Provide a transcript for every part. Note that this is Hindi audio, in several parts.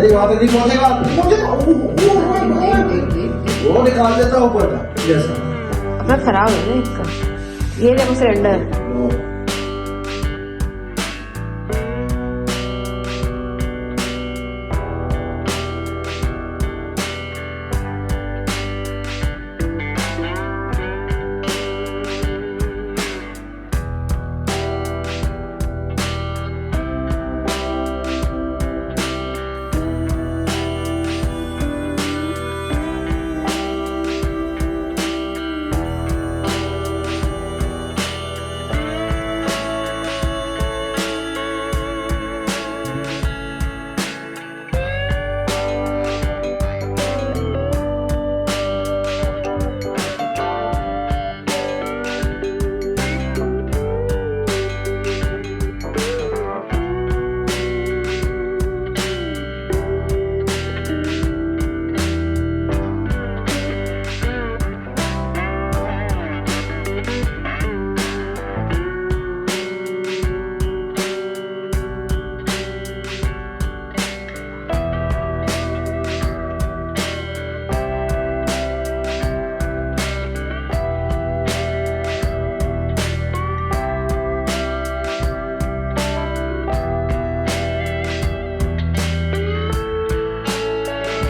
मेरी बात नहीं पहुंचेगा, वो निकाल देता ऊपर का जैसा। अपना खराब है ना इसका, ये देखो cylinder.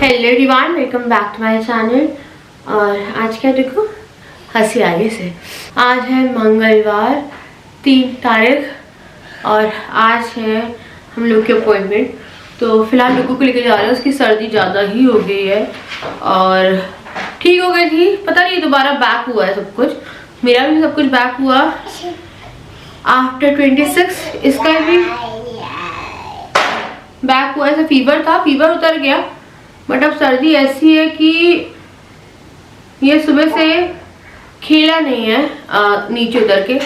Hello everyone, welcome back to my channel. और आज क्या देखो, हंसी आगे से। आज है मंगलवार 3 तारीख और आज है हम लोग की अपॉइंटमेंट। तो फिलहाल लोगों को लेकर जा रहे हैं, उसकी सर्दी ज़्यादा ही हो गई है और ठीक हो गई थी, पता नहीं दोबारा बैक हुआ है सब कुछ। मेरा भी सब कुछ बैक हुआ आफ्टर 26। इसका भी बैक हुआ, ऐसा फीवर था, फीवर उतर गया बट अब सर्दी ऐसी है कि ये सुबह से खेला नहीं है नीचे उतर के,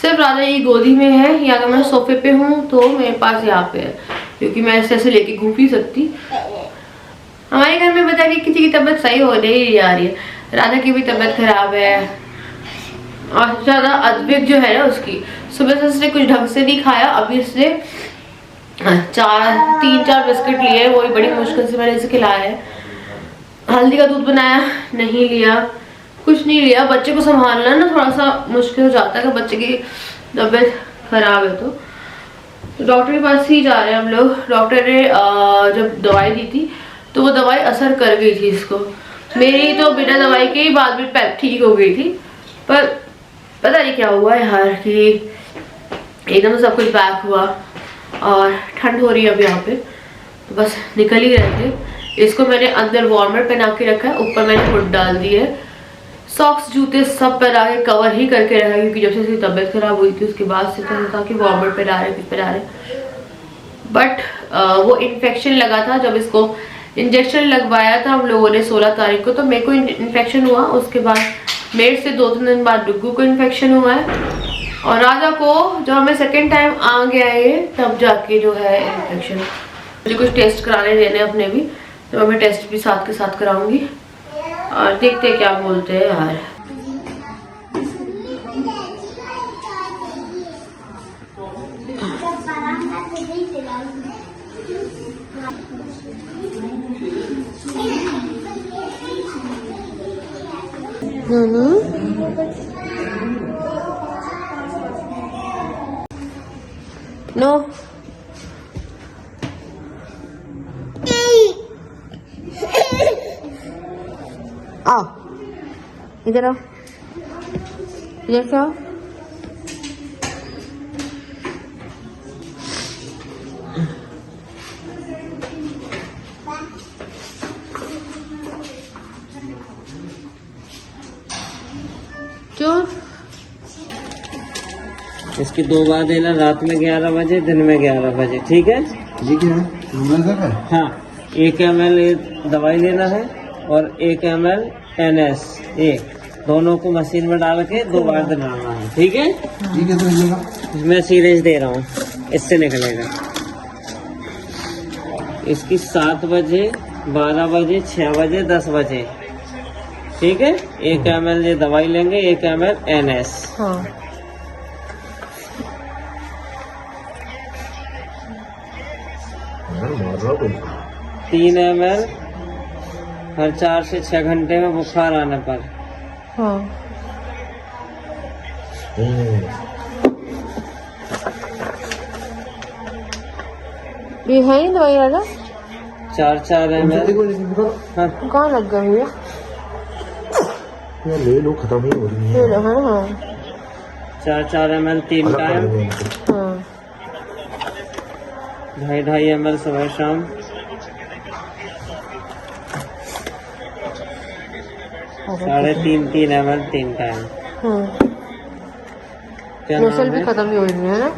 सिर्फ राजा ये गोदी में है या अगर मैं सोफे पे हूँ तो मेरे पास यहाँ पे है, क्योंकि मैं ऐसे लेके घूम नहीं सकती। हमारे घर में बता रही किसी की तबीयत सही हो नहीं जा रही है, राजा की भी तबीयत खराब है और ज़्यादा अद्विक जो है ना उसकी, सुबह से उसने कुछ ढंग से नहीं खाया। अभी इसने 3-4 बिस्किट लिए, वही बड़ी मुश्किल से मैंने इसे खिलाया है। हल्दी का दूध बनाया, नहीं लिया, कुछ नहीं लिया। बच्चे को संभालना ना थोड़ा सा मुश्किल हो जाता है कि बच्चे की तबीयत खराब है तो डॉक्टर के पास ही जा रहे हैं हम लोग। डॉक्टर ने जब दवाई दी थी तो वो दवाई असर कर गई थी इसको। मेरी तो बिना दवाई के ही बाद में ठीक हो गई थी, पर पता नहीं क्या हुआ है यार कि एकदम सब कुछ बैक हुआ और ठंड हो रही है अब यहाँ पे, तो बस निकल ही रहे थे। इसको मैंने अंदर वार्मर पहना के रखा है, ऊपर मैंने हुड डाल दी है, सॉक्स जूते सब पहना के कवर ही करके रखा है, क्योंकि जब से इसकी तबीयत खराब हुई थी उसके बाद से था कि वार्मर पहना रहे। बट वो इन्फेक्शन लगा था जब इसको इंजेक्शन लगवाया था हम लोगों ने 16 तारीख को, तो मेरे को इन्फेक्शन हुआ। उसके बाद मेरे से 2-3 दिन बाद डुग्गू को इन्फेक्शन हुआ है और राजा को जब हमें सेकेंड टाइम आ गया है तब जाके जो है इन्फेक्शन। मुझे कुछ टेस्ट कराने देने अपने भी, तो मैं टेस्ट भी साथ के साथ कराऊंगी और देखते क्या बोलते हैं यार। नो आओ, इधर आओ, इधर से आओ। इसकी 2 बार देना, रात में 11 बजे, दिन में 11 बजे, ठीक है? ठीक है। हाँ, 1 ml दवाई लेना है और 1 ml NS, दोनों को मशीन में डाल के 2 बार दिलाना है, ठीक है? ठीक है, तो मैं सीरेज दे रहा हूँ, इससे निकलेगा। इसकी 7 बजे, 12 बजे, 6 बजे, 10 बजे, ठीक है? 1 ml ये दवाई लेंगे, 1 ml NS। हाँ। 3 ml हर 4 से 6 घंटे में बुखार आने पर। हाँ ये है ही दवाई वाला। 4 ml। हाँ कहाँ लग गया भैया? ले लो, खत्म ही हो रही है। ले लो, हाँ हाँ 4 ml 3 टाइम, हाँ 2.5 ml सुबह शाम। साढ़े 3 ml 3 टाइम। हाँ क्या नसल नाम भी है? खत्म ही हो रही है ना।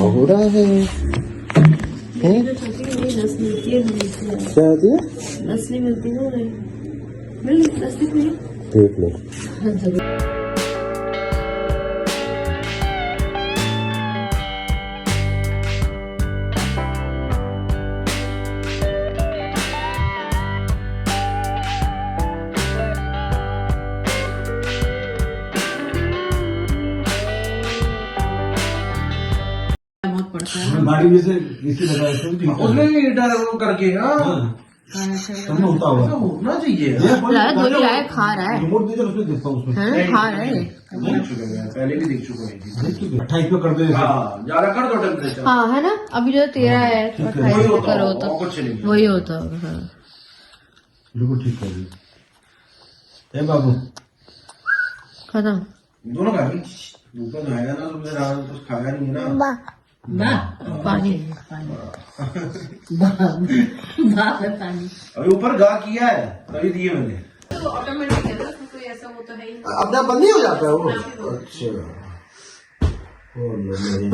हो रहा है क्या होती है? असली मिलती है देख लो। गाड़ी में से इसी लगाए थे उसने भी डर वो करके तुमने होता होगा होना चाहिए। खा रहा है रिमोट दे दे उसमें देखता हूँ उसमें खा रहा है। देख चुके हैं, पहले भी देख चुके हैं। 28 पे कर दे ज्यादा कर दो टेम्परेचर। हाँ है ना, अभी जो 13 है तो 28 वही पे होता करो होगा, तो और कुछ नहीं। वही होता होगा। हाँ बिल्कुल ठीक कर दी। ए बाबू खत्म। दोनों खा गए। ऊपर खाएगा ना, तुमने रात कुछ खाया नहीं है ना। पानी अभी ऊपर गा किया है तभी दिए मैंने। ऑटोमेटिक है ना, कोई ऐसा वो तो है ही। अपने आप बंद नहीं हो जाता है वो। अच्छा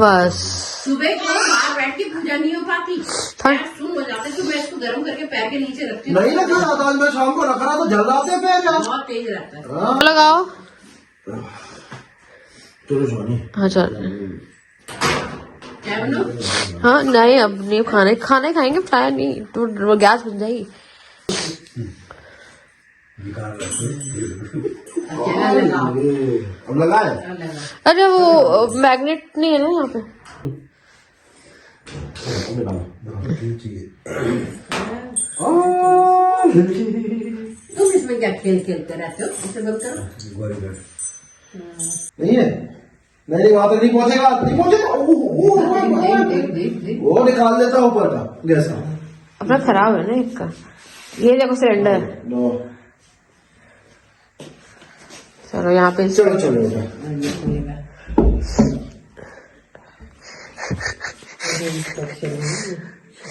बस सुबह को बाहर बैठ के पूजा नहीं हो पाती, ठंड सुन हो जाते तो मैं इसको गर्म करके पैर के नीचे रखती हूँ। नहीं लगा था, आज मैं शाम को रख रहा तो जल जाते हैं पैर यार। बहुत तेज रहता है। लगाओ। चलो सोनी। हाँ चल। क्या बनो? हाँ नहीं अब नहीं खाने खाएंगे, फ्राई नहीं तो वो गैस बन जाएगी। अब लगाए। अरे वो मैग्नेट नहीं है ना यहाँ पे। तुम इसमें क्या खेल खेलते रहते हो? इसे बंद करो। नहीं है, नहीं वहां तक नहीं पहुंचेगा, नहीं पहुंचेगा। देख। वो निकाल देता ऊपर का गैस का। अपना खराब है ना इसका। ये देखो सिलेंडर। नो चलो यहाँ पे चलो चलो बेटा।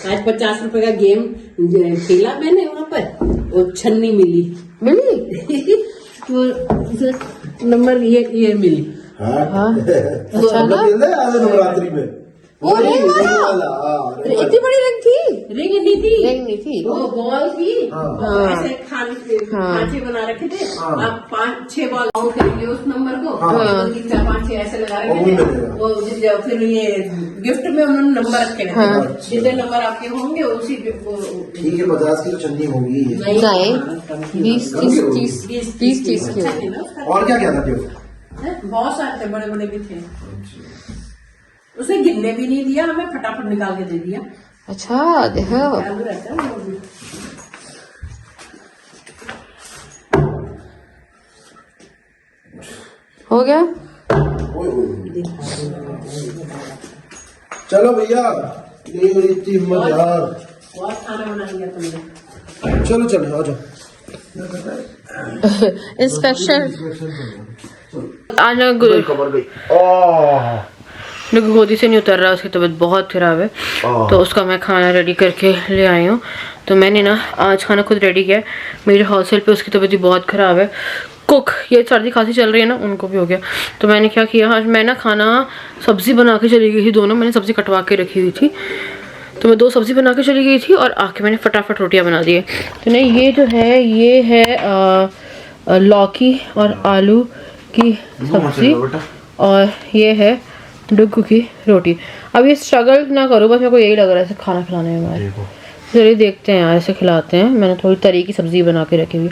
आज 50 रुपए का गेम खेला मैंने वहाँ पर, वो छन्नी मिली तो नंबर ये मिली। हाँ अच्छा ना। नवरात्रि में वो रिंग वाला। इतनी बड़ी रिंग थी? रिंग नहीं थी, रिंग नहीं थी, वो बॉल थी। हाँ। ऐसे खांचे बना रखे थे। अब 5-6 बॉल आउट करेंगे उस नंबर को। 4-5-6 ऐसे लगा रखे थे। वो फिर ये गिफ्ट में उन्होंने नंबर रखे थे। जितने नंबर आपके होंगे उसी ठीक है, 50 की तो चन्नी होगी। नहीं 20-30 की। और क्या क्या था क्यों? बहुत सारे थे, बड़े बड़े भी थे। उसे गिनने भी नहीं दिया, हमें फटाफट निकाल के दे दिया। अच्छा देखो चालू रहता है वो भी। हो गया। चलो भैया, ये मेरी इतनी हिम्मत यार। बहुत खाना बना लिया तुमने। चलो चलो आ जाओ। इंस्पेक्शन आज खबर गई। गोदी से नहीं उतर रहा, उसकी तबीयत बहुत खराब है तो उसका मैं खाना रेडी करके ले आई हूँ। तो मैंने ना आज खाना खुद रेडी किया है। मेरे हाउस हेल्प पे उसकी तबीयत भी बहुत ख़राब है। कुक ये सर्दी खांसी चल रही है ना, उनको भी हो गया। तो मैंने क्या किया, आज मैं ना खाना सब्ज़ी बना के चली गई थी। दोनों मैंने सब्ज़ी कटवा के रखी हुई थी, तो मैं 2 सब्ज़ी बना के चली गई थी और आके मैंने फटाफट रोटियाँ बना दी है। तो नहीं ये जो है ये है लौकी और आलू की सब्ज़ी और ये है डुग्गू की रोटी। अब ये स्ट्रगल ना करो, बस मेरे को यही लग रहा है ऐसे खाना खिलाने में हमारे। चलिए देखते हैं यार, ऐसे खिलाते हैं। मैंने थोड़ी तरी की सब्ज़ी बना के रखी हुई।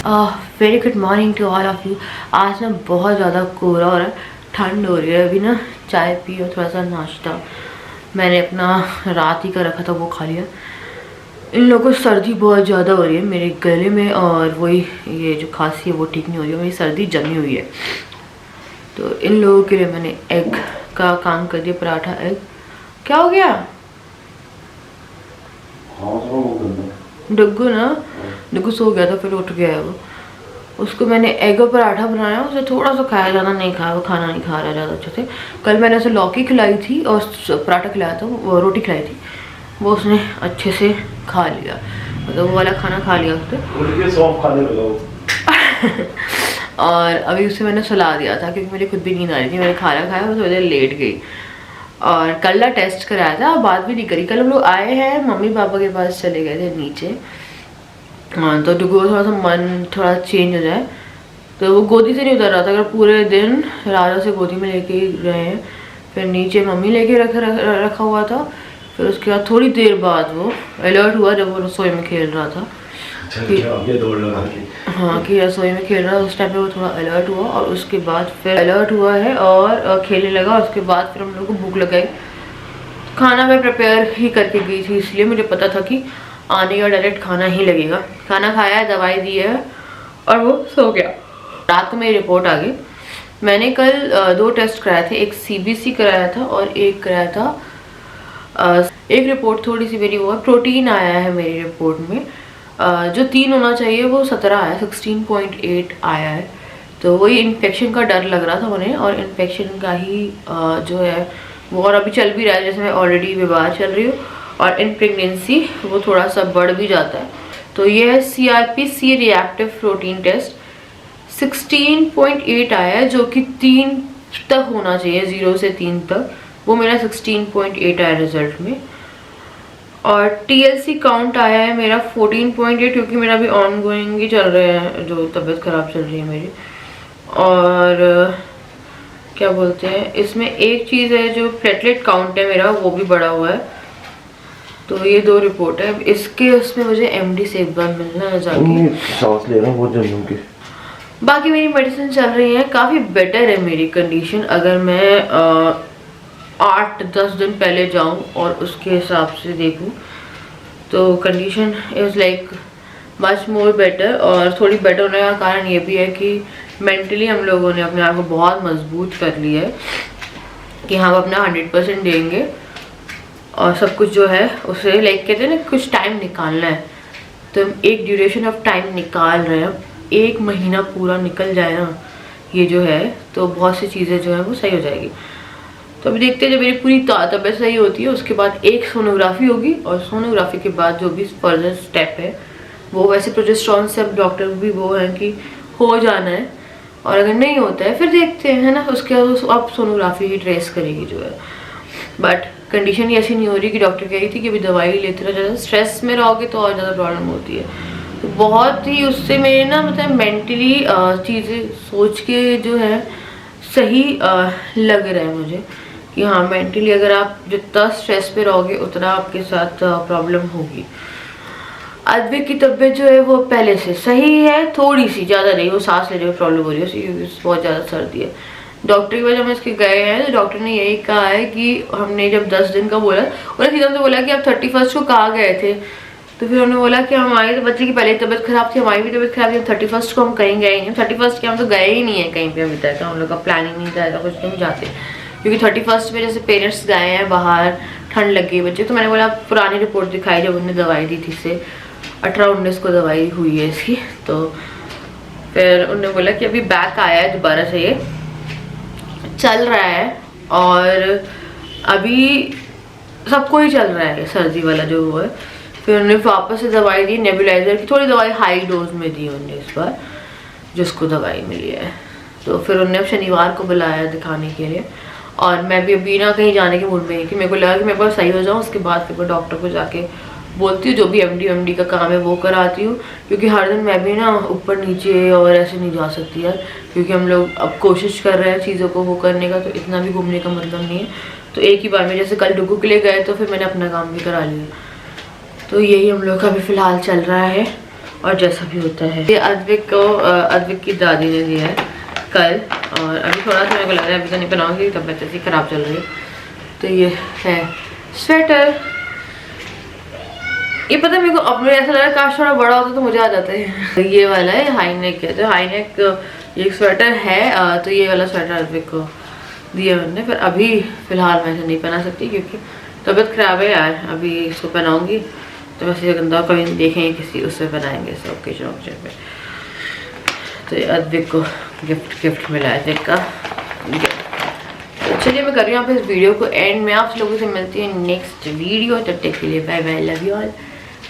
Very good morning to all of you. आज ना बहुत ज़्यादा कोहरा हो रहा है, ठंड हो रही है। अभी ना चाय पी और थोड़ा सा नाश्ता मैंने अपना रात ही का रखा था वो खा लिया। इन लोगों को सर्दी बहुत ज़्यादा हो रही है मेरे गले में, और वही ये जो खांसी है वो ठीक नहीं हो रही है, मेरी सर्दी जमी हुई है। तो इन लोगों के लिए मैंने एग का काम कर दिया, पराठा एग। क्या हो गया डुग्गू सो गया था, फिर उठ गया है वो। उसको मैंने एग और पराठा बनाया, उसे थोड़ा सा खाया, ज़्यादा नहीं खाया, वो खाना नहीं खा रहा ज़्यादा अच्छे से। कल मैंने उसे लौकी खिलाई थी और पराठा खिलाया था, वो रोटी खिलाई थी, वो उसने अच्छे से खा लिया, मतलब वो वाला खाना खा लिया उसने। सौंफ खाने लगा और अभी उसे मैंने सुला दिया था क्योंकि मुझे खुद भी नींद आ रही थी। मैंने खाना खाया, वो थोड़ी देर लेट गई। और कल टेस्ट कराया था, बात भी नहीं करी। कल हम लोग आए हैं, मम्मी पापा के पास चले गए थे नीचे। हाँ, तो डुगू थोड़ा सा मन थोड़ा चेंज हो जाए, तो वो गोदी से नहीं उतर रहा था। अगर पूरे दिन राजा से गोदी में लेके रहे हैं, फिर नीचे मम्मी लेके रखा हुआ था। फिर उसके बाद थोड़ी देर बाद वो अलर्ट हुआ जब वो रसोई में खेल रहा था कि रसोई में खेल रहा था। उस टाइम पे वो थोड़ा अलर्ट हुआ और उसके बाद फिर अलर्ट हुआ है और खेलने लगा। उसके बाद फिर हम लोग को भूख लगाई। खाना मैं प्रिपेयर ही करके गई थी, इसलिए मुझे पता था कि आने का डायरेक्ट खाना ही लगेगा। खाना खाया है, दवाई दी है और वो सो गया। रात को मेरी रिपोर्ट आ गई। मैंने कल 2 टेस्ट कराए थे, एक CBC कराया था और एक कराया था एक रिपोर्ट थोड़ी सी मेरी वो प्रोटीन आया है मेरी रिपोर्ट में, जो 3 होना चाहिए वो 17 आया, 16.8 आया है। तो वही इन्फेक्शन का डर लग रहा था उन्हें, और इन्फेक्शन का ही जो है वो और अभी चल भी रहा है। जैसे मैं ऑलरेडी बीमार चल रही हूँ और इन प्रेगनेंसी वो थोड़ा सा बढ़ भी जाता है। तो ये है CRP रिएक्टिव प्रोटीन टेस्ट, 16.8 आया है, जो कि 3 तक होना चाहिए, 0 से 3 तक। वो मेरा 16.8 आया रिजल्ट में। और TLC काउंट आया है मेरा 14.8, क्योंकि मेरा अभी ऑन गोइंग ही चल रहे हैं, जो तबीयत ख़राब चल रही है मेरी। और क्या बोलते हैं, इसमें एक चीज़ है जो प्लेटलेट काउंट है मेरा, वो भी बढ़ा हुआ है। तो ये 2 रिपोर्ट है। इसके उसमें मुझे MD से एक बार मिलना है जाके। सांस ले रहा हूँ बहुत जल्दी की। बाकी मेरी मेडिसिन चल रही है, काफ़ी बेटर है मेरी कंडीशन। अगर मैं 8-10 दिन पहले जाऊं और उसके हिसाब से देखूं तो condition is like much more better. और थोड़ी बेटर होने का कारण ये भी है कि मेंटली हम लोगों ने अपने आप को बहुत मजबूत कर लिया है कि हम अपना 100% देंगे और सब कुछ जो है उसे लाइक कहते हैं ना, कुछ टाइम निकालना है। तो हम एक ड्यूरेशन ऑफ टाइम निकाल रहे हैं। 1 महीना पूरा निकल जाए ना ये जो है, तो बहुत सी चीज़ें जो है वो सही हो जाएगी। तो अभी देखते हैं, जब मेरी पूरी तबीयत सही होती है उसके बाद एक सोनोग्राफी होगी, और सोनोग्राफी के बाद जो भी फर्दर स्टेप है वो, वैसे प्रोजेस्टेरॉन से अब डॉक्टर भी वो है कि हो जाना है, और अगर नहीं होता है फिर देखते हैं, है ना। उसके बाद अब सोनोग्राफी ही ट्रेस करेगी जो है। बट कंडीशन ही ऐसी नहीं हो रही कि डॉक्टर कह रही थी कि अभी दवाई लेते रहो, ज़्यादा स्ट्रेस में रहोगे तो और ज़्यादा प्रॉब्लम होती है। तो बहुत ही उससे मेरे ना मतलब मेंटली चीज़ें सोच के जो है सही लग रहा है मुझे कि हाँ, मेंटली अगर आप जितना स्ट्रेस पे रहोगे उतना आपके साथ प्रॉब्लम होगी। अद्विक की तबीयत जो है वो पहले से सही है, थोड़ी सी, ज़्यादा नहीं। वो सांस लेने में प्रॉब्लम हो रही है उसे, क्योंकि बहुत ज़्यादा सर्दी है। डॉक्टर की वजह में इसके गए हैं तो डॉक्टर ने यही कहा है कि हमने जब 10 दिन का बोला, उन्होंने सीधा से बोला कि आप 31 को कहाँ गए थे। तो फिर उन्होंने बोला कि हमारी तो बच्चे की पहले तबीयत खराब थी, हमारी भी तबीयत खराब थी, 31 को हम कहीं गए नहीं। 31 के हम तो गए ही नहीं है कहीं पे अभी तक, हम लोग का प्लानिंग नहीं था, कुछ नहीं जाते, क्योंकि 31 में जैसे पेरेंट्स गए हैं बाहर, ठंड लग गई बच्चे। तो मैंने बोला पुरानी रिपोर्ट दिखाई जब उन्होंने दवाई दी थी, से 18-19 को दवाई हुई है इसकी। तो फिर उन्होंने बोला कि अभी बैक आया है दोबारा से, ये चल रहा है, और अभी सबको ही चल रहा है सर्दी वाला जो हुआ है। फिर उन्होंने वापस से दवाई दी, नेबुलाइजर की थोड़ी दवाई हाई डोज में दी उन्होंने इस बार, जिसको दवाई मिली है। तो फिर उन्होंने शनिवार को बुलाया दिखाने के लिए, और मैं भी अभी ना कहीं जाने के मूड में कि मेरे को लगा कि मैं बस सही हो जाऊँ, उसके बाद फिर मैं डॉक्टर को जाके बोलती हूँ, जो भी MD का काम है वो कराती हूँ। क्योंकि हर दिन मैं भी ना ऊपर नीचे और ऐसे नहीं जा सकती यार, क्योंकि हम लोग अब कोशिश कर रहे हैं चीज़ों को वो करने का, तो इतना भी घूमने का मतलब नहीं है। तो एक ही बार में, जैसे कल डुगू के लिए गए तो फिर मैंने अपना काम भी करा लिया। तो यही हम लोग का अभी फ़िलहाल चल रहा है। और जैसा भी होता है। ये अद्विक की दादी ने दिया है कल, और अभी थोड़ा सा मेरे को लग रहा है अभी तो नहीं पहनाऊंगी, तबीयत ऐसी ख़राब चल रही है। तो ये है स्वेटर। ये पता है मेरे को अपने ऐसा लग रहा है काश थोड़ा बड़ा होता तो मुझे आ जाता है। ये वाला है हाई नेक है, तो हाई नेक ये स्वेटर है, तो ये वाला स्वेटर अद्विक को दिया मैंने। पर अभी फ़िलहाल मैं इसे नहीं पहना सकती क्योंकि तबीयत ख़राब है यार। अभी इसको पहनाऊंगी तो वैसे गंदा कभी देखेंगे किसी उससे बनाएंगे इसे ओकेजन पे। तो ये अद्विक को गिफ्ट मिला है अद्विक का। तो चलिए मैं कर रही हूँ इस वीडियो को एंड में। आप लोगों से मिलती है नेक्स्ट वीडियो, तब तक के लिए bye bye, love you all.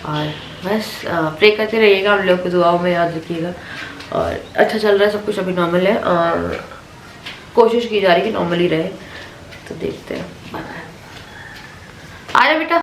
और बस प्रे करते रहिएगा, हम लोग को दुआओं में याद रखिएगा। और अच्छा चल रहा है सब कुछ, अभी नॉर्मल है और कोशिश की जा रही है कि नॉर्मल ही रहे। तो देखते हैं, बाय बाय। आ जा बेटा।